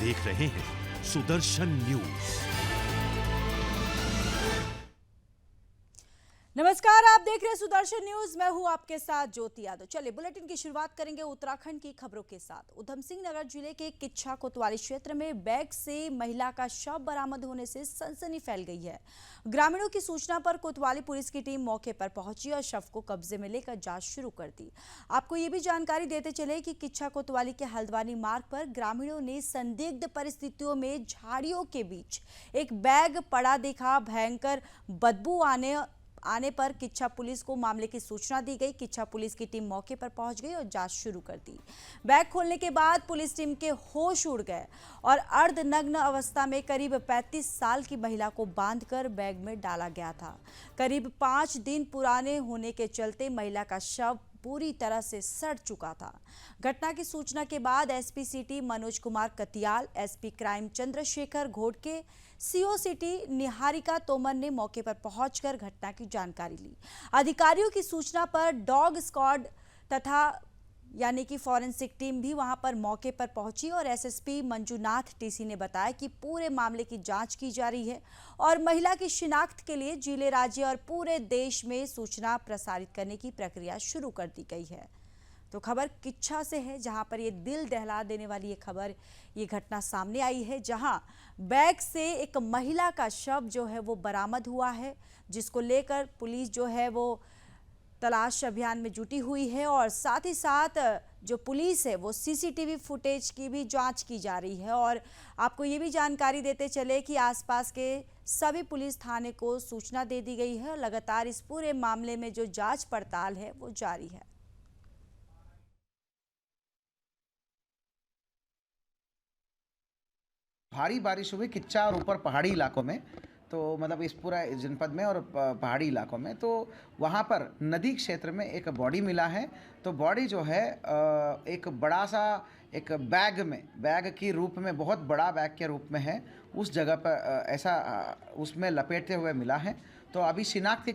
देख रहे हैं सुदर्शन न्यूज। नमस्कार, आप देख रहे हैं सुदर्शन न्यूज। मैं हूं आपके साथ ज्योति यादव। चलिए बुलेटिन की शुरुआत करेंगे उत्तराखंड की खबरों के साथ। उधम सिंह नगर जिले के किच्छा कोतवाली क्षेत्र में बैग से महिला का शव बरामद होने से सनसनी फैल गई है। ग्रामीणों की सूचना पर कोतवाली पुलिस की टीम मौके पर पहुंची और शव को कब्जे में लेकर जांच शुरू कर दी। आपको ये भी जानकारी देते चले कि किच्छा कोतवाली के हल्द्वानी मार्ग पर ग्रामीणों ने संदिग्ध परिस्थितियों में झाड़ियों के बीच एक बैग पड़ा देखा। भयंकर बदबू आने पर किच्छा पुलिस को मामले की सूचना दी गई। किच्छा पुलिस की टीम मौके पर पहुंच गई और जांच शुरू कर दी। बैग खोलने के बाद पुलिस टीम के होश उड़ गए और अर्धनग्न अवस्था में करीब 35 साल की महिला को बांधकर बैग में डाला गया था। करीब 5 दिन पुराने होने के चलते महिला का शव पूरी तरह से सड़ चुका था। घटना की सूचना के बाद SP city Manoj Kumar Katiyal, SP crime Chandrashekhar Ghodke, CO city Niharika Tomar ने मौके पर पहुंचकर घटना की जानकारी ली। अधिकारियों की सूचना पर डॉग स्क्वाड तथा यानी कि फॉरेंसिक टीम भी वहां पर मौके पर पहुंची और एसएसपी मंजुनाथ टीसी ने बताया कि पूरे मामले की जांच की जा रही है और महिला की शिनाख्त के लिए जिले, राज्य और पूरे देश में सूचना प्रसारित करने की प्रक्रिया शुरू कर दी गई है। तो खबर किच्छा से है, जहां पर ये दिल दहला देने वाली ये घटना सामने आई है, जहां बैग से एक महिला का शव जो है वो बरामद हुआ है, जिसको लेकर पुलिस जो है वो तलाश अभियान में जुटी हुई है और साथ ही साथ जो पुलिस है वो सीसीटीवी फुटेज की भी जांच की जा रही है। और आपको ये भी जानकारी देते चले कि आसपास के सभी पुलिस थाने को सूचना दे दी गई है। लगातार इस पूरे मामले में जो जांच पड़ताल है वो जारी है। भारी बारिश हुई किच्छा और ऊपर पहाड़ी इलाकों में, तो मतलब इस पूरा जनपद में और पहाड़ी इलाकों में, तो वहाँ पर नदी क्षेत्र में एक बॉडी मिला है। तो बॉडी जो है एक बड़ा सा एक बैग की रूप में, बहुत बड़ा बैग के रूप में है, उस जगह पर ऐसा उसमें लपेटते हुए मिला है। तो अभी शिनाख्त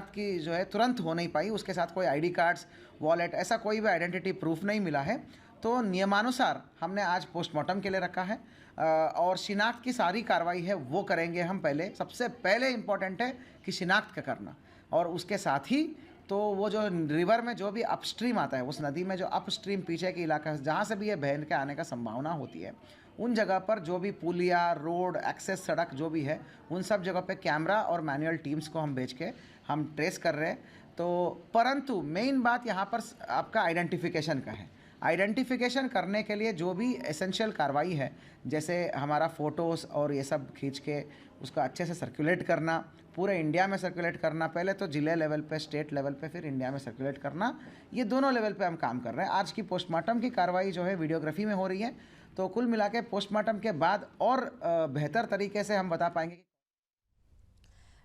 की जो है तुरंत हो नहीं पाई। उसके साथ कोई आईडी कार्ड्स, वॉलेट, ऐसा कोई भी आइडेंटिटी प्रूफ नहीं मिला है। तो नियमानुसार हमने आज पोस्टमार्टम के लिए रखा है और शिनाख्त की सारी कार्रवाई है वो करेंगे हम। सबसे पहले इम्पॉर्टेंट है कि शिनाख्त का करना, और उसके साथ ही तो वो जो रिवर में जो भी अपस्ट्रीम आता है, उस नदी में जो अपस्ट्रीम पीछे के इलाका है जहाँ से भी ये बहन के आने का संभावना होती है, उन जगह पर जो भी पुलिया, रोड, एक्सेस सड़क जो भी है, उन सब जगह पे कैमरा और मैनुअल टीम्स को हम भेज के हम ट्रेस कर रहे हैं। तो परंतु मेन बात यहाँ पर आपका आइडेंटिफिकेशन का है। आइडेंटिफिकेशन करने के लिए जो भी एसेंशियल कार्रवाई है, जैसे हमारा फ़ोटोज़ और ये सब खींच के उसका अच्छे से सर्कुलेट करना, पूरे इंडिया में सर्कुलेट करना, पहले तो ज़िले लेवल पे, स्टेट लेवल पे, फिर इंडिया में सर्कुलेट करना, ये दोनों लेवल पे हम काम कर रहे हैं। आज की पोस्टमार्टम की कार्रवाई जो है वीडियोग्राफी में हो रही है, तो कुल मिला के पोस्टमार्टम के बाद और बेहतर तरीके से हम बता पाएंगे।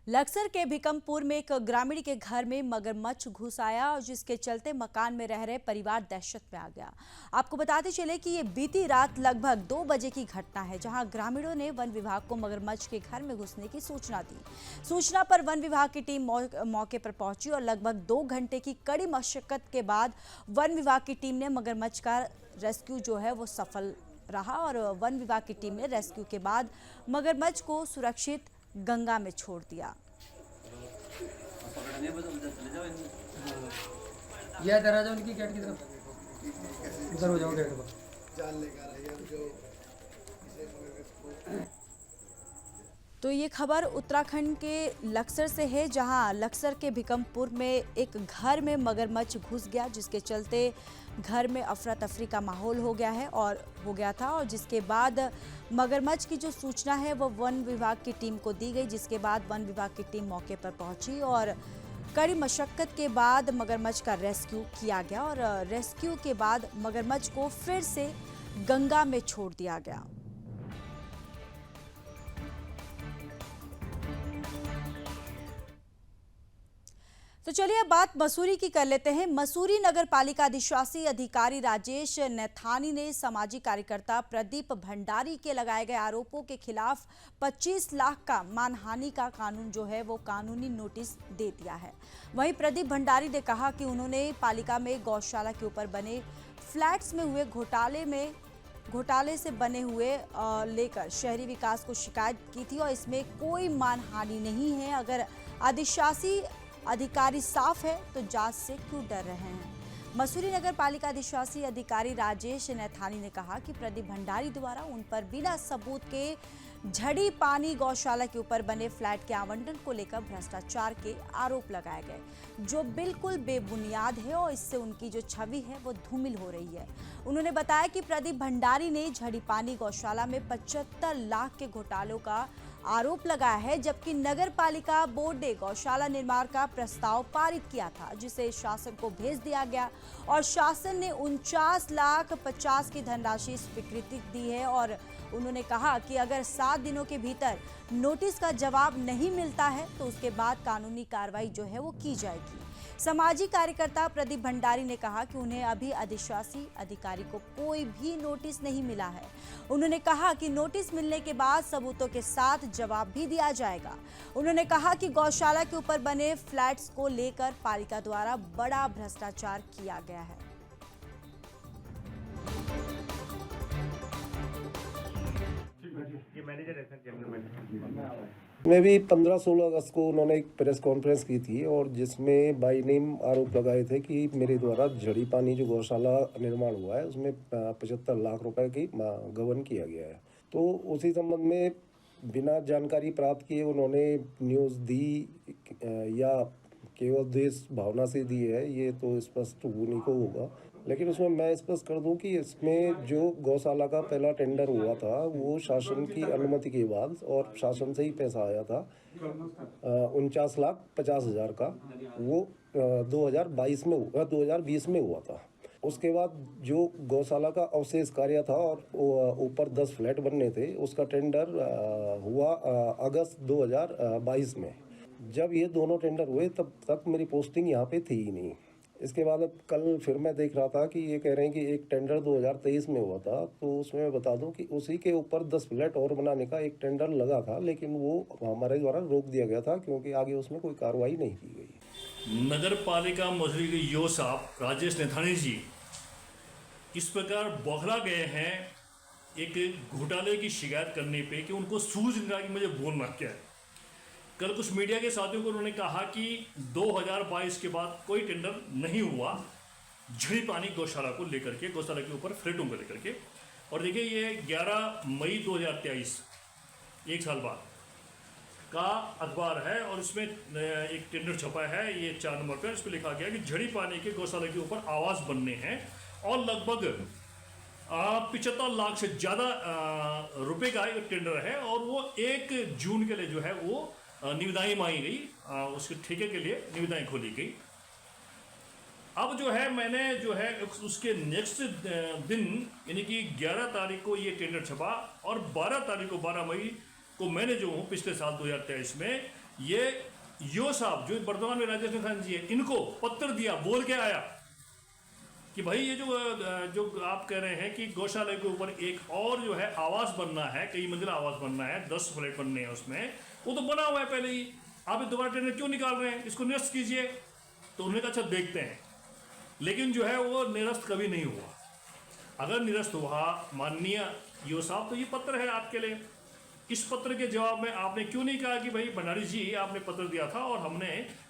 लक्सर के भिकमपुर में एक ग्रामीण के घर में मगरमच्छ घुस आया और जिसके चलते मकान में रह रहे परिवार दहशत में आ गया। आपको बताते चले कि ये बीती रात लगभग 2 बजे की घटना है, जहां ग्रामीणों ने वन विभाग को मगरमच्छ के घर में घुसने की सूचना दी। सूचना पर वन विभाग की टीम मौके पर पहुंची और लगभग 2 घंटे की कड़ी मशक्कत के बाद वन विभाग की टीम ने मगरमच्छ का रेस्क्यू जो है वो सफल रहा और वन विभाग की टीम ने रेस्क्यू के बाद मगरमच्छ को सुरक्षित गंगा में छोड़ दिया। ये इधर आ जाओ, उनकी गेट की तरफ इधर हो जाओ, गेट पर जान लेकर तो ये खबर उत्तराखंड के लक्सर से है, जहां लक्सर के भिकमपुर में एक घर में मगरमच्छ घुस गया, जिसके चलते घर में अफरा तफरी का माहौल हो गया था और जिसके बाद मगरमच्छ की जो सूचना है वो वन विभाग की टीम को दी गई, जिसके बाद वन विभाग की टीम मौके पर पहुंची और कड़ी मशक्कत के बाद मगरमच्छ का रेस्क्यू किया गया और रेस्क्यू के बाद मगरमच्छ को फिर से गंगा में छोड़ दिया गया। तो चलिए अब बात मसूरी की कर लेते हैं। मसूरी नगर पालिका अधिशासी अधिकारी राजेश नैथानी ने सामाजिक कार्यकर्ता प्रदीप भंडारी के लगाए गए आरोपों के खिलाफ 25 लाख का मानहानि का कानून जो है वो कानूनी नोटिस दे दिया है। वहीं प्रदीप भंडारी ने कहा कि उन्होंने पालिका में गौशाला के ऊपर बने फ्लैट्स में हुए घोटाले में घोटाले से बने हुए लेकर शहरी विकास को शिकायत की थी और इसमें कोई मानहानि नहीं है। अगर अधिशासी अधिकारी साफ है तो जांच से क्यों डर रहे हैं। मसूरी नगर पालिका अधिशासी अधिकारी राजेश नैथानी ने कहा कि प्रदीप भंडारी द्वारा उन पर बिना सबूत के झड़ी पानी गौशाला के ऊपर बने फ्लैट के आवंटन को लेकर भ्रष्टाचार के आरोप लगाए गए, जो बिल्कुल बेबुनियाद है और इससे उनकी जो छवि है वो धूमिल हो रही है। उन्होंने बताया कि प्रदीप भंडारी ने झड़ी पानी गौशाला में 75 लाख के घोटालों का आरोप लगाया है, जबकि नगर पालिका बोर्ड ने गौशाला निर्माण का प्रस्ताव पारित किया था, जिसे शासन को भेज दिया गया और शासन ने 49,50,000 की धनराशि स्वीकृति दी है। और उन्होंने कहा कि अगर 7 दिनों के भीतर नोटिस का जवाब नहीं मिलता है तो उसके बाद कानूनी कार्रवाई जो है वो की जाएगी। सामाजिक कार्यकर्ता प्रदीप भंडारी ने कहा कि उन्हें अभी अधिशासी अधिकारी को कोई भी नोटिस नहीं मिला है। उन्होंने कहा कि नोटिस मिलने के बाद सबूतों के साथ जवाब भी दिया जाएगा। उन्होंने कहा कि गौशाला के ऊपर बने फ्लैट्स को लेकर पालिका द्वारा बड़ा भ्रष्टाचार किया गया है। में भी 15-16 अगस्त को उन्होंने एक प्रेस कॉन्फ्रेंस की थी और जिसमें बाई नेम आरोप लगाए थे कि मेरे द्वारा झड़ी पानी जो गौशाला निर्माण हुआ है उसमें 75 लाख रुपए की गबन किया गया है। तो उसी संबंध में बिना जानकारी प्राप्त किए उन्होंने न्यूज़ दी या केवल देश भावना से दी है, ये तो स्पष्ट उन्हीं को होगा। लेकिन उसमें मैं स्पष्ट कर दूं कि इसमें जो गौशाला का पहला टेंडर हुआ था वो शासन की अनुमति के बाद और शासन से ही पैसा आया था 49,50,000 का, वो 2020 में हुआ था। उसके बाद जो गौशाला का अवशेष कार्य था और ऊपर 10 फ्लैट बनने थे, उसका टेंडर हुआ अगस्त 2022 में। जब ये दोनों टेंडर हुए तब तक मेरी पोस्टिंग यहाँ पे थी ही नहीं। इसके बाद अब कल फिर मैं देख रहा था कि ये कह रहे हैं कि एक टेंडर 2023 में हुआ था, तो उसमें मैं बता दूं कि उसी के ऊपर 10 फ्लैट और बनाने का एक टेंडर लगा था, लेकिन वो हमारे द्वारा रोक दिया गया था क्योंकि आगे उसमें कोई कार्रवाई नहीं की गई। नगर पालिका मसूरी के यो साहब राजेश नैथानी जी इस प्रकार बौखला गए हैं एक घोटाले की शिकायत करने पे कि उनको सूझ नहीं रहा कि मुझे बोलना क्या है। कल कुछ मीडिया के साथियों को उन्होंने कहा कि 2022 के बाद कोई टेंडर नहीं हुआ झड़ी पानी गौशाला को लेकर के, गौशाला के ऊपर फ्लैटों को लेकर के। और देखिए ये 11 मई 2023 एक साल बाद का अखबार है और इसमें एक टेंडर छपा है, ये 4 नंबर पर। इस पर लिखा गया कि झड़ी पानी के गौशाला के ऊपर आवास बनने हैं और लगभग 75 लाख से ज़्यादा रुपए का एक टेंडर है और वो 1 जून के लिए जो है वो निविदाएं मांगी गई, उसके ठेके के लिए निविदाएं खोली गई। अब जो है मैंने जो है उसके नेक्स्ट दिन यानी कि 11 तारीख को ये टेंडर छपा और 12 मई को मैंने जो हूँ पिछले साल 2023 में ये यो साहब जो वर्तमान में राजेश नैथानी जी है, इनको पत्र दिया, बोल के आया कि भाई ये जो आप कह रहे हैं कि गौशाला के ऊपर एक और जो है आवास बनना है, कई मंजिला आवास बनना है, 10 फ्लैट बनने हैं उसमें, वो तो बना हुआ है पहले ही, आप दोबारा टेंडर क्यों निकाल रहे हैं, इसको निरस्त कीजिए। तो उन्होंने कहा अच्छा देखते हैं, लेकिन जो है वो निरस्त कभी नहीं हुआ। अगर निरस्त हुआ माननीय यो साहब तो ये पत्र है आपके लिए। इस पत्र के जवाब में आपने क्यों नहीं कहा कि भाई भंडारी जी आपने पत्र दिया था और हमने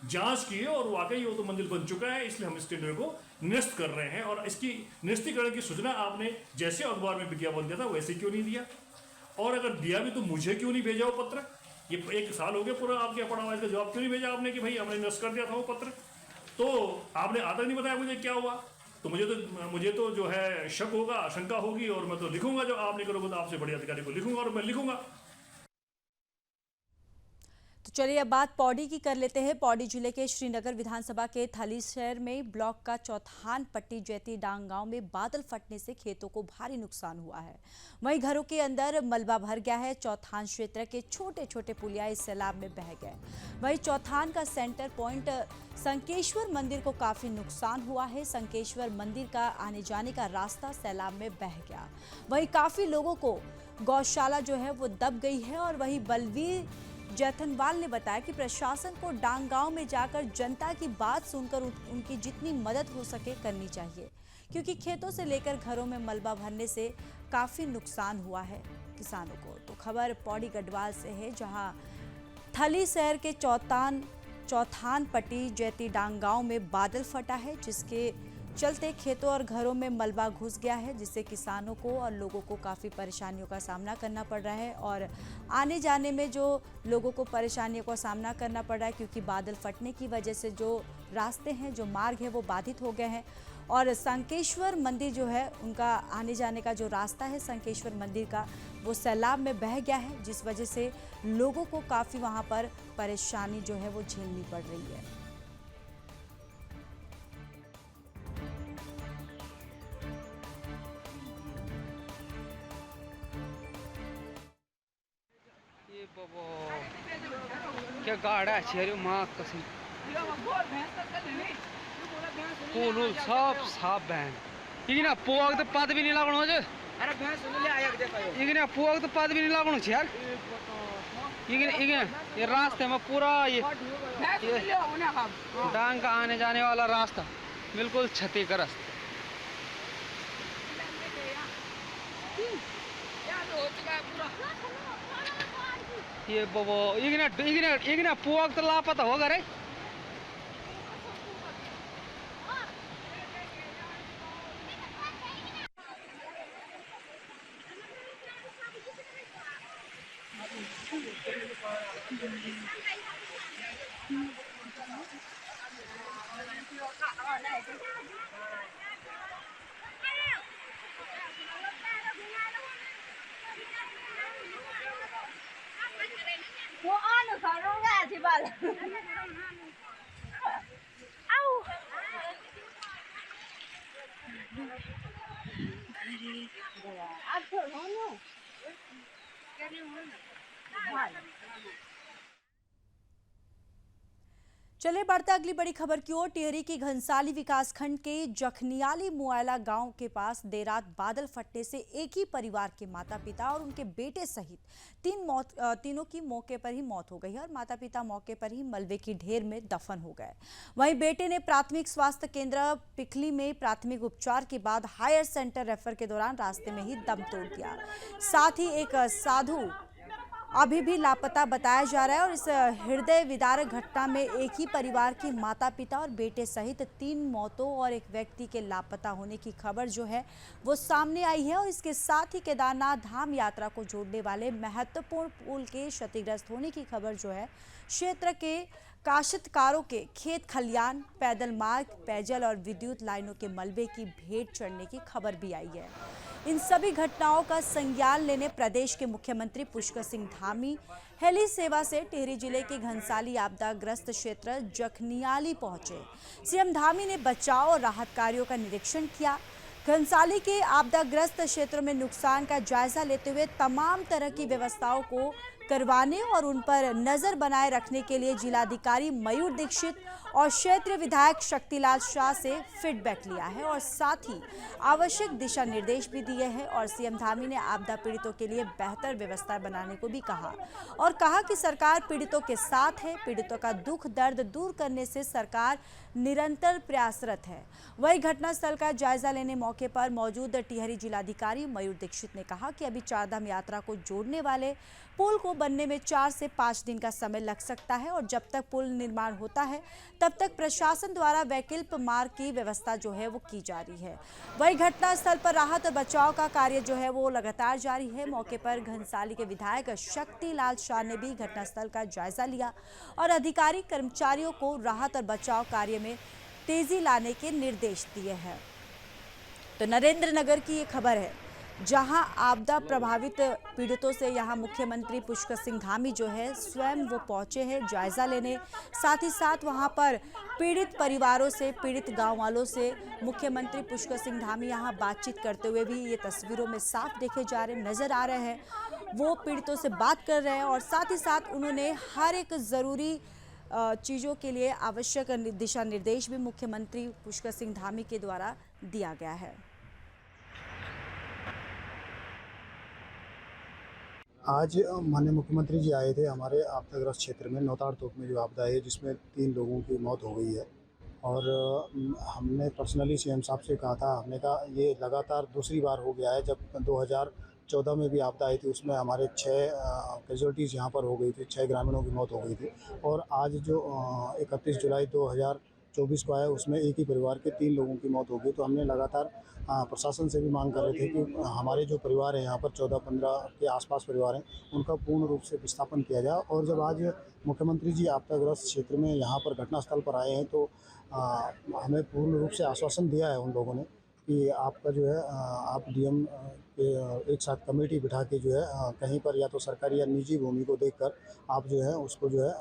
जांच की और वाकई वो तो मंजिल बन चुका है, इसलिए हम इस टेंडर को निरस्त कर रहे हैं। और इसकी निरस्तीकरण की सूचना आपने जैसे अखबार में विज्ञापन दिया था वैसे क्यों नहीं दिया, और अगर दिया भी तो मुझे क्यों नहीं भेजा वो पत्र। ये 1 साल हो गया पूरा आपके पड़ा हुआ, इसका जवाब क्यों नहीं भेजा आपने कि भाई हमने निरस्त कर दिया था वो पत्र। तो आपने आधा नहीं बताया मुझे क्या हुआ। तो मुझे तो जो है शक होगा, आशंका होगी और मैं तो लिखूंगा, जो आप नहीं करोगे तो आपसे बड़े अधिकारी को लिखूंगा और मैं लिखूंगा। तो चलिए अब बात पौड़ी की कर लेते हैं। पौड़ी जिले के श्रीनगर विधानसभा के थली शहर में ब्लॉक का चौथान पट्टी जैती डांग गांव में बादल फटने से खेतों को भारी नुकसान हुआ है। वहीं घरों के अंदर मलबा भर गया है। चौथान क्षेत्र के छोटे छोटे पुलिया इस सैलाब में बह गए। वहीं चौथान का सेंटर पॉइंट संकेश्वर मंदिर को काफी नुकसान हुआ है। संकेश्वर मंदिर का आने जाने का रास्ता सैलाब में बह गया। वहीं काफी लोगों को गौशाला जो है वो दब गई है। और वहीं बलवीर जैथनवाल ने बताया कि प्रशासन को डांग गांव में जाकर जनता की बात सुनकर उनकी जितनी मदद हो सके करनी चाहिए, क्योंकि खेतों से लेकर घरों में मलबा भरने से काफ़ी नुकसान हुआ है किसानों को। तो खबर पौड़ी गढ़वाल से है, जहां थली शहर के चौथान पट्टी जैती डांग गांव में बादल फटा है, जिसके चलते खेतों और घरों में मलबा घुस गया है, जिससे किसानों को और लोगों को काफ़ी परेशानियों का सामना करना पड़ रहा है। और आने जाने में जो लोगों को परेशानियों का सामना करना पड़ रहा है, क्योंकि बादल फटने की वजह से जो रास्ते हैं, जो मार्ग है, वो बाधित हो गए हैं। और संकेश्वर मंदिर जो है, उनका आने जाने का जो रास्ता है संकेश्वर मंदिर का, वो सैलाब में बह गया है, जिस वजह से लोगों को काफ़ी वहाँ पर परेशानी जो है वो झेलनी पड़ रही है। ये बाबा क्या गाड़ा है माँ कसम, पुल सब साफ बहन इगना पुआग तो पद भी नहीं लागणो जे। अरे भैंस ले आया देखो इगना पुआग तो पद भी नहीं लागणो छ यार। इगना ये रास्ते में पूरा ये डांग का आने जाने वाला रास्ता बिल्कुल क्षतिग्रस्त। ये बाबा इगना पुआग तो लापता होगा रे। Mua on được khỏi luôn ra chị bà. Au. Ăn thử nó nữa. Cái này muốn. चलिए बढ़ते अगली बड़ी खबर की ओर। टिहरी की घनसाली विकासखंड के जखनियाली मुआला गांव के पास देर रात बादल फटने से एक ही परिवार के माता पिता और उनके बेटे सहित तीनों की मौके पर ही मौत हो गई और माता पिता मौके पर ही मलबे की ढेर में दफन हो गए। वहीं बेटे ने प्राथमिक स्वास्थ्य केंद्र पिखली में प्राथमिक उपचार के बाद हायर सेंटर रेफर के दौरान रास्ते में ही दम तोड़ दिया। साथ ही एक साधु अभी भी लापता बताया जा रहा है और इस हृदय विदारक घटना में एक ही परिवार के माता पिता और बेटे सहित 3 मौतों और एक व्यक्ति के लापता होने की खबर जो है वो सामने आई है। और इसके साथ ही केदारनाथ धाम यात्रा को जोड़ने वाले महत्वपूर्ण पुल के क्षतिग्रस्त होने की खबर जो है क्षेत्र के काश्तकारों के खेत खलियान, पैदल मार्ग, पेयजल और विद्युत लाइनों के मलबे की भेंट चढ़ने की खबर भी आई है। इन सभी घटनाओं का संज्ञान लेने प्रदेश के मुख्यमंत्री पुष्कर सिंह धामी हेली सेवा से टिहरी जिले के घनसाली आपदाग्रस्त क्षेत्र जखनियाली पहुंचे। सीएम धामी ने बचाव और राहत कार्यों का निरीक्षण किया। घनसाली के आपदाग्रस्त क्षेत्रों में नुकसान का जायजा लेते हुए तमाम तरह की व्यवस्थाओं को करवाने और उन पर नजर बनाए रखने के लिए जिलाधिकारी मयूर दीक्षित और क्षेत्रीय विधायक शक्तिलाल शाह से फीडबैक लिया है और साथ ही आवश्यक दिशा निर्देश भी दिए हैं। और सीएम धामी ने आपदा पीड़ितों के लिए बेहतर व्यवस्था बनाने को भी कहा और कहा कि सरकार पीड़ितों के साथ है। पीड़ितों का दुख दर्द दूर करने से सरकार निरंतर प्रयासरत है। वही घटनास्थल का जायजा लेने मौके पर मौजूद टिहरी जिलाधिकारी मयूर दीक्षित ने कहा कि अभी चारधाम यात्रा को जोड़ने वाले पुल को बनने में 4 से 5 दिन का समय लग सकता है और जब तक पुल निर्माण होता है तब तक प्रशासन द्वारा वैकल्पिक मार्ग की व्यवस्था जो है वो की जा रही है। वही घटनास्थल पर राहत और बचाव का कार्य जो है वो लगातार जारी है। मौके पर घनसाली के विधायक शक्तिलाल शाह ने भी घटनास्थल का जायजा लिया और अधिकारी कर्मचारियों को राहत और बचाव कार्य में तेजी लाने के निर्देश दिए हैं। तो नरेंद्रनगर की ये खबर है, जहां आपदा प्रभावित पीड़ितों से यहां मुख्यमंत्री पुष्कर सिंह धामी जो है स्वयं वो पहुंचे हैं जायजा लेने। साथ ही साथ वहां पर पीड़ित परिवारों से, पीड़ित गांव वालों से मुख्यमंत्री पुष्कर सिंह धामी यहां बातचीत करते हुए भी ये तस्वीरों में साफ देखे जा रहे नजर आ रहे हैं। वो पीड़ितों से बात कर रहे हैं और साथ ही साथ उन्होंने हर एक ज़रूरी चीज़ों के लिए आवश्यक दिशा निर्देश भी मुख्यमंत्री पुष्कर सिंह धामी के द्वारा दिया गया है। आज माननीय मुख्यमंत्री जी आए थे हमारे आपदाग्रस्त क्षेत्र में नौताड़ तोक में जो आपदा है जिसमें 3 लोगों की मौत हो गई है और हमने पर्सनली सीएम साहब से कहा था, हमने कहा ये लगातार दूसरी बार हो गया है। जब 2014 में भी आपदा आई थी, उसमें हमारे 6 कैजुअल्टीज़ यहाँ पर हो गई थी, 6 ग्रामीणों की मौत हो गई थी। और आज जो 31 जुलाई 2024 को आया, उसमें एक ही परिवार के 3 लोगों की मौत हो गई। तो हमने लगातार प्रशासन से भी मांग कर रहे थे कि हमारे जो परिवार हैं यहाँ पर 14-15 के आसपास परिवार हैं, उनका पूर्ण रूप से विस्थापन किया जाए। और जब आज मुख्यमंत्री जी आपदाग्रस्त क्षेत्र में यहाँ पर घटनास्थल पर आए हैं, तो हमें पूर्ण रूप से आश्वासन दिया है उन लोगों ने कि आपका जो है आप डीएम के एक साथ कमेटी बिठा के जो है कहीं पर या तो सरकारी या निजी भूमि को देखकर आप जो है उसको जो है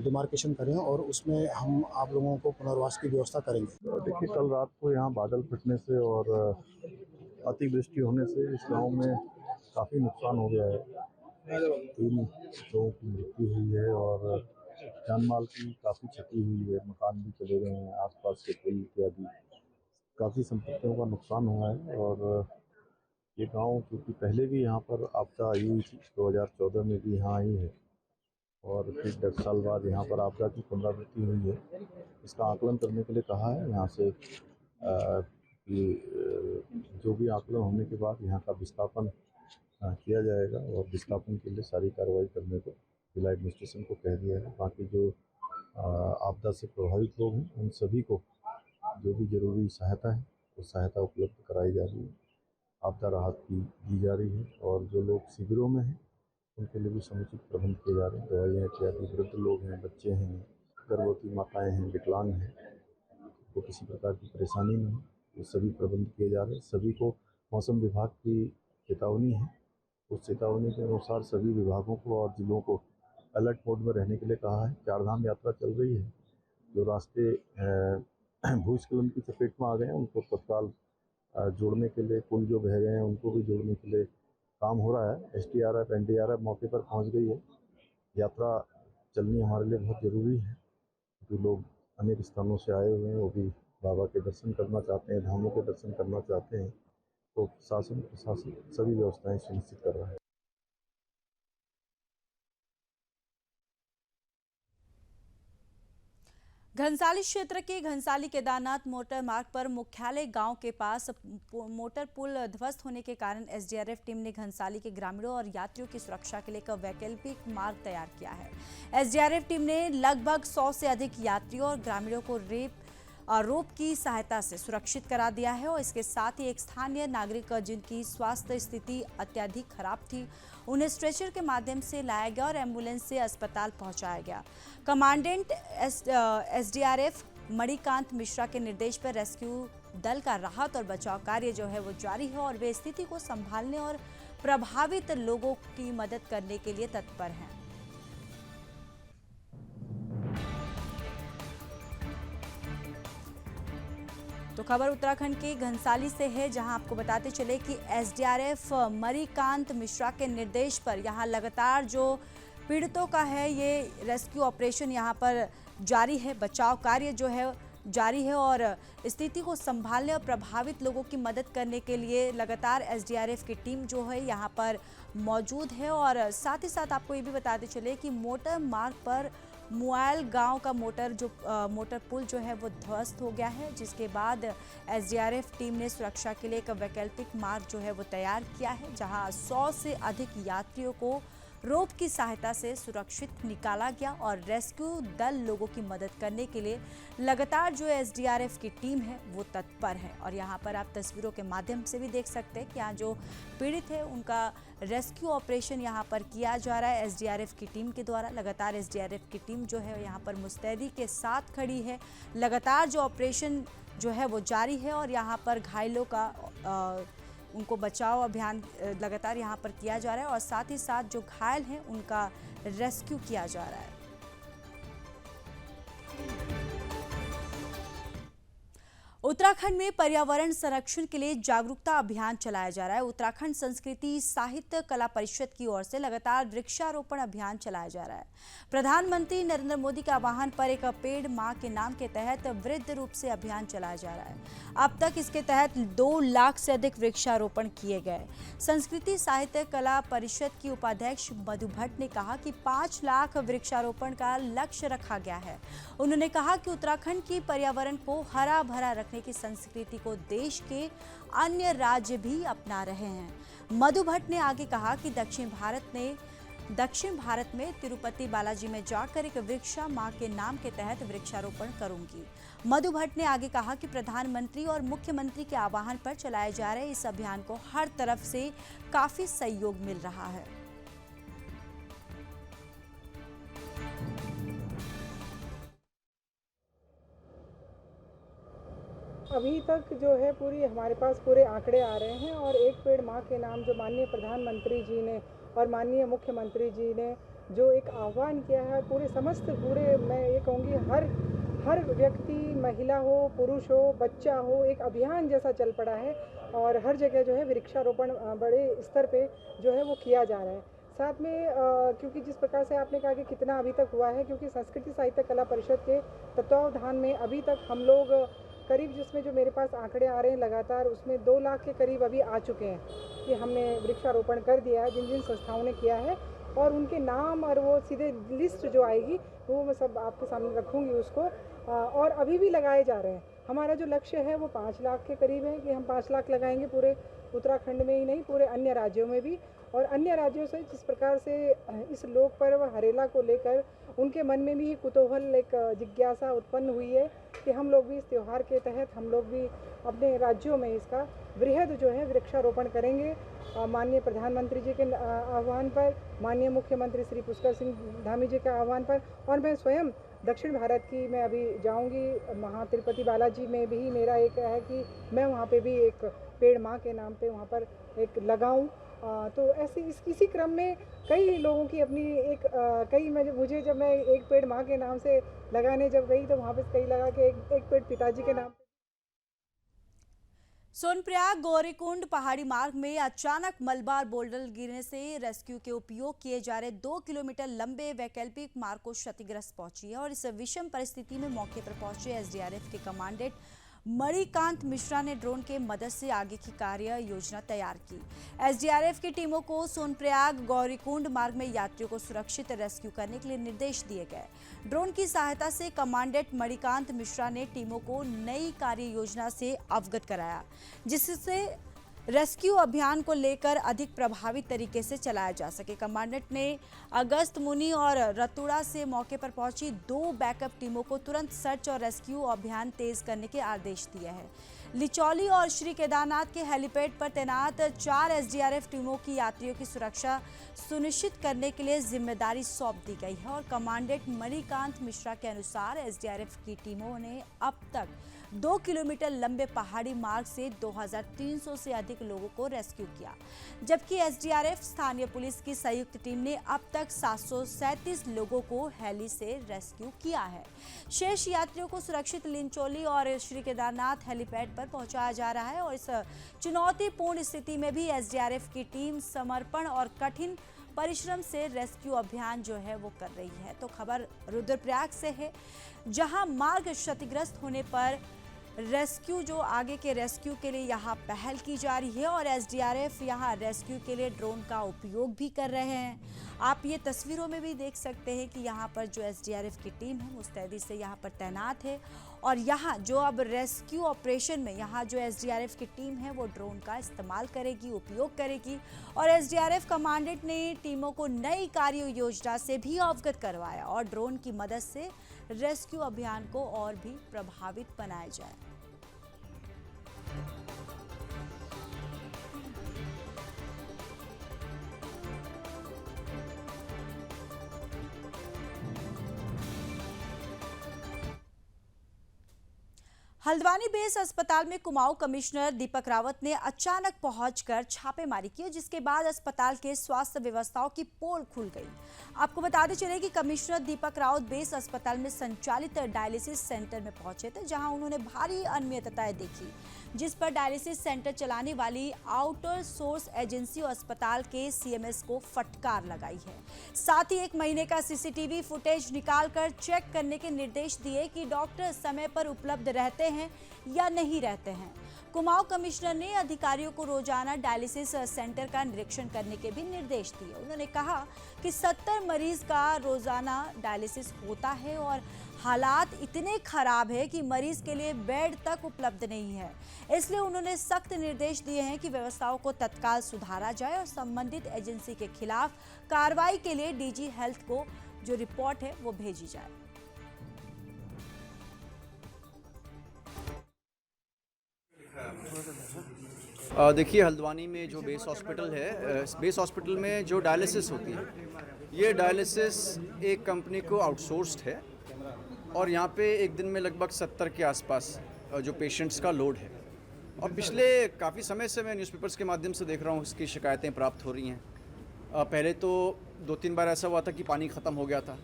डिमार्केशन करें और उसमें हम आप लोगों को पुनर्वास की व्यवस्था करेंगे। देखिए, कल रात को यहाँ बादल फटने से और अतिवृष्टि होने से इस गांव में काफ़ी नुकसान हो गया है। 3 लोगों की मृत्यु हुई है और जान माल की काफ़ी क्षति हुई है। मकान भी चले गए हैं, आसपास के पुल इत्यादि काफ़ी संपत्तियों का नुकसान हुआ है। और ये गांव क्योंकि पहले भी यहाँ पर आपदा आई हुई थी, 2014 में भी यहाँ आई है और फिर 10 साल बाद यहाँ पर आपदा की पुनरावृत्ति हुई है। इसका आकलन करने के लिए कहा है यहाँ से कि जो भी आकलन होने के बाद यहाँ का विस्थापन किया जाएगा और विस्थापन के लिए सारी कार्रवाई करने को जिला एडमिनिस्ट्रेशन को कह दिया है। बाकी जो आपदा से प्रभावित लोग हैं उन सभी को जो भी जरूरी सहायता है वो सहायता उपलब्ध कराई जा रही है। आपदा राहत भी दी जा रही है और जो लोग शिविरों में हैं उनके लिए भी समुचित प्रबंध किए जा रहे हैं। दवाइयाँ इत्यादि, वृद्ध लोग हैं, बच्चे हैं, गर्भवती माताएं हैं, विकलांग हैं, तो किसी प्रकार की परेशानी नहीं है, ये सभी प्रबंध किए जा रहे हैं। सभी को मौसम विभाग की चेतावनी है, उस चेतावनी के अनुसार सभी विभागों को और जिलों को अलर्ट मोड में रहने के लिए कहा है। 4 धाम यात्रा चल रही है, जो रास्ते भूस्खलन की चपेट में आ गए हैं उनको तत्काल जोड़ने के लिए, पुल जो बह गए हैं उनको भी जोड़ने के लिए काम हो रहा है। SDRF NDRF मौके पर पहुंच गई है। यात्रा चलनी हमारे लिए बहुत ज़रूरी है। जो लोग अनेक स्थानों से आए हुए हैं वो भी बाबा के दर्शन करना चाहते हैं, धामों के दर्शन करना चाहते हैं, तो शासन प्रशासन सभी व्यवस्थाएं सुनिश्चित कर रहा है। घनसाली क्षेत्र के घनसाली केदारनाथ मोटर मार्ग पर मुख्यालय गांव के पास मोटर पुल ध्वस्त होने के कारण एसडीआरएफ टीम ने घनसाली के ग्रामीणों और यात्रियों की सुरक्षा के लिए एक वैकल्पिक मार्ग तैयार किया है। एसडीआरएफ टीम ने लगभग 100 से अधिक यात्रियों और ग्रामीणों को रोप की सहायता से सुरक्षित करा दिया है और इसके साथ ही एक स्थानीय नागरिक जिनकी स्वास्थ्य स्थिति अत्यधिक खराब थी, उन्हें स्ट्रेचर के माध्यम से लाया गया और एम्बुलेंस से अस्पताल पहुंचाया गया। कमांडेंट एसडीआरएफ मणिकांत मिश्रा के निर्देश पर रेस्क्यू दल का राहत और बचाव कार्य जो है वो जारी है और वे स्थिति को संभालने और प्रभावित लोगों की मदद करने के लिए तत्पर हैं। तो खबर उत्तराखंड के घनसाली से है, जहां आपको बताते चले कि एसडीआरएफ मणिकांत मिश्रा के निर्देश पर यहां लगातार जो पीड़ितों का है ये रेस्क्यू ऑपरेशन यहां पर जारी है, बचाव कार्य जो है जारी है और स्थिति को संभालने और प्रभावित लोगों की मदद करने के लिए लगातार एसडीआरएफ की टीम जो है यहां पर मौजूद है। और साथ ही साथ आपको ये भी बताते चले कि मोटर मार्ग पर मुआल गांव का मोटर पुल जो है वो ध्वस्त हो गया है, जिसके बाद एसडीआरएफ टीम ने सुरक्षा के लिए एक वैकल्पिक मार्ग जो है वो तैयार किया है, जहां 100 से अधिक यात्रियों को रोप की सहायता से सुरक्षित निकाला गया और रेस्क्यू दल लोगों की मदद करने के लिए लगातार जो एसडीआरएफ की टीम है वो तत्पर है। और यहाँ पर आप तस्वीरों के माध्यम से भी देख सकते हैं कि यहाँ जो पीड़ित है उनका रेस्क्यू ऑपरेशन यहाँ पर किया जा रहा है एसडीआरएफ की टीम के द्वारा। लगातार एसडीआरएफ की टीम जो है यहाँ पर मुस्तैदी के साथ खड़ी है, लगातार जो ऑपरेशन जो है वो जारी है और यहाँ पर घायलों का उनको बचाव अभियान लगातार यहाँ पर किया जा रहा है और साथ ही साथ जो घायल हैं उनका रेस्क्यू किया जा रहा है। उत्तराखंड में पर्यावरण संरक्षण के लिए जागरूकता अभियान चलाया जा रहा है। उत्तराखंड संस्कृति साहित्य कला परिषद की ओर से लगातार वृक्षारोपण अभियान चलाया जा रहा है। प्रधानमंत्री नरेंद्र मोदी के आह्वान पर एक पेड़ मां के नाम के तहत वृहद रूप से अभियान चलाया जा रहा है। अब तक इसके तहत 2 लाख से अधिक वृक्षारोपण किए गए। संस्कृति साहित्य कला परिषद की उपाध्यक्ष मधु भट्ट ने कहा कि 5 लाख वृक्षारोपण का लक्ष्य रखा गया है। उन्होंने कहा कि उत्तराखंड की पर्यावरण को हरा भरा रखने की संस्कृति को देश के अन्य राज्य भी अपना रहे हैं। मधु भट्ट ने आगे कहा कि दक्षिण भारत में तिरुपति बालाजी में जाकर एक वृक्षा मां के नाम के तहत वृक्षारोपण करूंगी। मधु भट्ट ने आगे कहा कि प्रधानमंत्री और मुख्यमंत्री के आह्वान पर चलाए जा रहे इस अभियान को हर तरफ से काफी सहयोग मिल रहा है। अभी तक जो है पूरी हमारे पास पूरे आंकड़े आ रहे हैं और एक पेड़ मां के नाम जो माननीय प्रधानमंत्री जी ने और माननीय मुख्यमंत्री जी ने जो एक आह्वान किया है पूरे मैं ये कहूँगी हर व्यक्ति, महिला हो, पुरुष हो, बच्चा हो, एक अभियान जैसा चल पड़ा है और हर जगह जो है वृक्षारोपण बड़े स्तर पे जो है वो किया जा रहा है। साथ में क्योंकि जिस प्रकार से आपने कहा कि कितना अभी तक हुआ है, क्योंकि संस्कृति साहित्य कला परिषद के तत्वावधान में अभी तक हम लोग करीब, जिसमें जो मेरे पास आंकड़े आ रहे हैं लगातार, उसमें 2 लाख के करीब अभी आ चुके हैं कि हमने वृक्षारोपण कर दिया है जिन जिन संस्थाओं ने किया है, और उनके नाम और वो सीधे लिस्ट जो आएगी वो मैं सब आपके सामने रखूँगी उसको। और अभी भी लगाए जा रहे हैं। हमारा जो लक्ष्य है वो 5 लाख के करीब है कि हम 5 लाख लगाएंगे पूरे उत्तराखंड में ही नहीं, पूरे अन्य राज्यों में भी। और अन्य राज्यों से जिस प्रकार से इस लोक पर्व हरेला को लेकर उनके मन में भी कुतूहल, एक जिज्ञासा उत्पन्न हुई है कि हम लोग भी इस त्यौहार के तहत हम लोग भी अपने राज्यों में इसका वृहद जो है वृक्षारोपण करेंगे। माननीय प्रधानमंत्री जी के आह्वान पर, माननीय मुख्यमंत्री श्री पुष्कर सिंह धामी जी के आह्वान पर, और मैं स्वयं दक्षिण भारत की मैं अभी जाऊंगी, वहाँ तिरुपति बालाजी में भी मेरा एक है कि मैं वहाँ पे भी एक पेड़ माँ के नाम पे वहाँ पर एक लगाऊं। तो ऐसे इसी क्रम में कई लोगों की अपनी मुझे जब मैं एक पेड़ माँ के नाम से लगाने जब गई तो वहाँ पे कई लगा कि एक पेड़ पिताजी के नाम। सोनप्रयाग गौरीकुंड पहाड़ी मार्ग में अचानक मलबा बोल्डर गिरने से रेस्क्यू के उपयोग किए जा रहे 2 किलोमीटर लंबे वैकल्पिक मार्ग को क्षतिग्रस्त पहुंची है और इस विषम परिस्थिति में मौके पर पहुंचे एसडीआरएफ के कमांडेंट मणिकांत मिश्रा ने ड्रोन के मदद से आगे की कार्य योजना तैयार की। एसडीआरएफ की टीमों को सोनप्रयाग गौरीकुंड मार्ग में यात्रियों को सुरक्षित रेस्क्यू करने के लिए निर्देश दिए गए। ड्रोन की सहायता से कमांडेंट मणिकांत मिश्रा ने टीमों को नई कार्य योजना से अवगत कराया, जिससे रेस्क्यू अभियान को लेकर अधिक प्रभावी तरीके से चलाया जा सके। कमांडेंट ने अगस्त मुनि और रतुड़ा से मौके पर पहुंची 2 बैकअप टीमों को तुरंत सर्च और रेस्क्यू अभियान तेज करने के आदेश दिए हैं। लिचौली और श्री केदारनाथ के हेलीपैड पर तैनात 4 एसडीआरएफ टीमों की यात्रियों की सुरक्षा सुनिश्चित करने के लिए जिम्मेदारी सौंप दी गई है और कमांडेंट मणिकांत मिश्रा के अनुसार एसडीआरएफ की टीमों ने अब तक 2 किलोमीटर लंबे पहाड़ी मार्ग से 2300 से अधिक लोगों को रेस्क्यू किया, जबकि एसडीआरएफ स्थानीय पुलिस की संयुक्त टीम ने अब तक 737 लोगों को हेली से रेस्क्यू किया है। शेष यात्रियों को सुरक्षित लिंचौली और श्री केदारनाथ हेलीपैड पर पहुंचाया जा रहा है और इस चुनौतीपूर्ण स्थिति में भी एसडीआरएफ की टीम समर्पण और कठिन परिश्रम से रेस्क्यू अभियान जो है वो कर रही है। तो खबर रुद्रप्रयाग से है, जहां मार्ग क्षतिग्रस्त होने पर रेस्क्यू जो आगे के रेस्क्यू के लिए यहाँ पहल की जा रही है और एसडीआरएफ यहाँ रेस्क्यू के लिए ड्रोन का उपयोग भी कर रहे हैं। आप ये तस्वीरों में भी देख सकते हैं कि यहाँ पर जो एसडीआरएफ की टीम है मुस्तैदी से यहाँ पर तैनात है और यहाँ जो अब रेस्क्यू ऑपरेशन में यहाँ जो एसडीआरएफ की टीम है वो ड्रोन का इस्तेमाल करेगी, उपयोग करेगी और एसडीआरएफ कमांडेंट ने टीमों को नई कार्य योजना से भी अवगत करवाया और ड्रोन की मदद से रेस्क्यू अभियान को और भी प्रभावित बनाया जाए। हल्द्वानी बेस अस्पताल में कुमाऊं कमिश्नर दीपक रावत ने अचानक पहुंचकर छापेमारी की, जिसके बाद अस्पताल के स्वास्थ्य व्यवस्थाओं की पोल खुल गई। आपको बताते चले कि कमिश्नर दीपक रावत बेस अस्पताल में संचालित डायलिसिस सेंटर में पहुंचे थे, जहां उन्होंने भारी अनियमितताएं देखी, जिस पर डायलिसिस सेंटर चलाने वाली आउटर सोर्स एजेंसी और अस्पताल के सीएमएस को फटकार लगाई है। साथ ही 1 महीने का सीसीटीवी फुटेज निकालकर चेक करने के निर्देश दिए कि डॉक्टर समय पर उपलब्ध रहते हैं या नहीं रहते हैं। कुमाऊं कमिश्नर ने अधिकारियों को रोजाना डायलिसिस सेंटर का निरीक्षण करने के भी निर्देश दिए। उन्होंने कहा कि 70 मरीज का रोजाना डायलिसिस होता है और हालात इतने खराब है कि मरीज के लिए बेड तक उपलब्ध नहीं है। इसलिए उन्होंने सख्त निर्देश दिए हैं कि व्यवस्थाओं को तत्काल सुधारा जाए और संबंधित एजेंसी के खिलाफ कार्रवाई के लिए डीजी हेल्थ को जो रिपोर्ट है वो भेजी जाए। देखिए, हल्द्वानी में जो बेस हॉस्पिटल है, बेस हॉस्पिटल में जो डायलिसिस होती है, ये डायलिसिस एक कंपनी को आउटसोर्स्ड है और यहाँ पे एक दिन में लगभग 70 के आसपास जो पेशेंट्स का लोड है। और पिछले काफ़ी समय से मैं न्यूज़पेपर्स के माध्यम से देख रहा हूँ इसकी शिकायतें प्राप्त हो रही हैं। पहले तो 2-3 बार ऐसा हुआ था कि पानी ख़त्म हो गया था,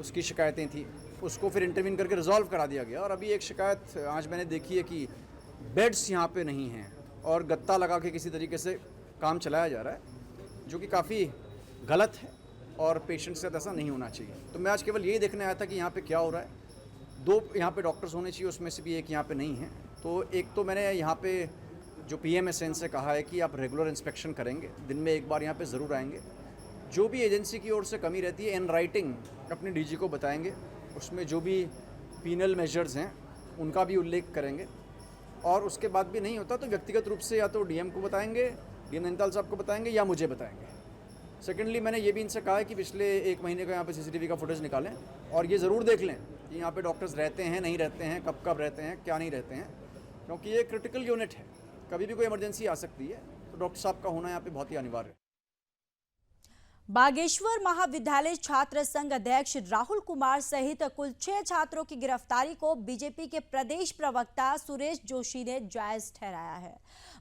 उसकी शिकायतें थी, उसको फिर इंटरवीन करके रिजॉल्व करा दिया गया। और अभी एक शिकायत आज मैंने देखी है कि बेड्स यहाँ पे नहीं हैं और गत्ता लगा के किसी तरीके से काम चलाया जा रहा है, जो कि काफ़ी गलत है और पेशेंट के साथ ऐसा नहीं होना चाहिए। तो मैं आज केवल यही देखने आया था कि यहाँ पे क्या हो रहा है। 2 यहाँ पे डॉक्टर्स होने चाहिए, उसमें से भी एक यहाँ पे नहीं है। तो एक तो मैंने यहाँ पे जो PMSN से कहा है कि आप रेगुलर इंस्पेक्शन करेंगे, दिन में 1 बार यहाँ पे ज़रूर आएंगे। जो भी एजेंसी की ओर से कमी रहती है इन राइटिंग अपने DG को बताएंगे, उसमें जो भी पीनल मेजर्स हैं उनका भी उल्लेख करेंगे। और उसके बाद भी नहीं होता तो व्यक्तिगत रूप से या तो DM को बताएंगे, DM नैनीताल साहब को बताएंगे या मुझे बताएंगे। सेकेंडली मैंने ये भी इनसे कहा है कि पिछले 1 महीने का यहाँ पे CCTV का फुटेज निकालें और ये ज़रूर देख लें कि यहाँ पे डॉक्टर्स रहते हैं, नहीं रहते हैं, कब कब रहते हैं, क्या नहीं रहते हैं, क्योंकि ये क्रिटिकल यूनिट है, कभी भी कोई इमरजेंसी आ सकती है। तो डॉक्टर साहब का होना यहाँ पे बहुत ही अनिवार्य है। बागेश्वर महाविद्यालय छात्र संघ अध्यक्ष राहुल कुमार सहित कुल 6 छात्रों की गिरफ्तारी को बीजेपी के प्रदेश प्रवक्ता सुरेश जोशी ने जायज ठहराया है।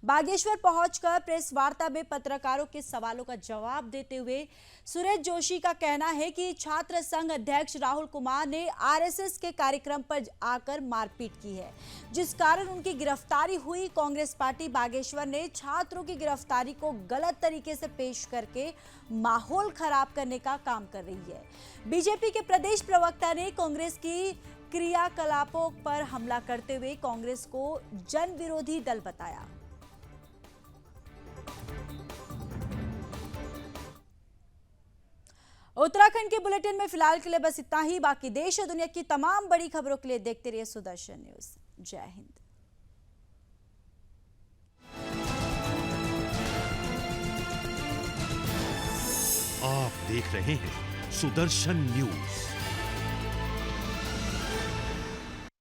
बागेश्वर पहुंचकर प्रेस वार्ता में पत्रकारों के सवालों का जवाब देते हुए सुरेश जोशी का कहना है कि छात्र संघ अध्यक्ष राहुल कुमार ने आरएसएस के कार्यक्रम पर आकर मारपीट की है, जिस कारण उनकी गिरफ्तारी हुई। कांग्रेस पार्टी बागेश्वर ने छात्रों की गिरफ्तारी को गलत तरीके से पेश करके माहौल खराब करने का काम कर रही है। बीजेपी के प्रदेश प्रवक्ता ने कांग्रेस की क्रियाकलापों पर हमला करते हुए कांग्रेस को जन विरोधी दल बताया। उत्तराखंड के बुलेटिन में फिलहाल के लिए बस इतना ही। बाकी देश और दुनिया की तमाम बड़ी खबरों के लिए देखते रहिए सुदर्शन न्यूज। जय हिंद। आप देख रहे हैं सुदर्शन न्यूज।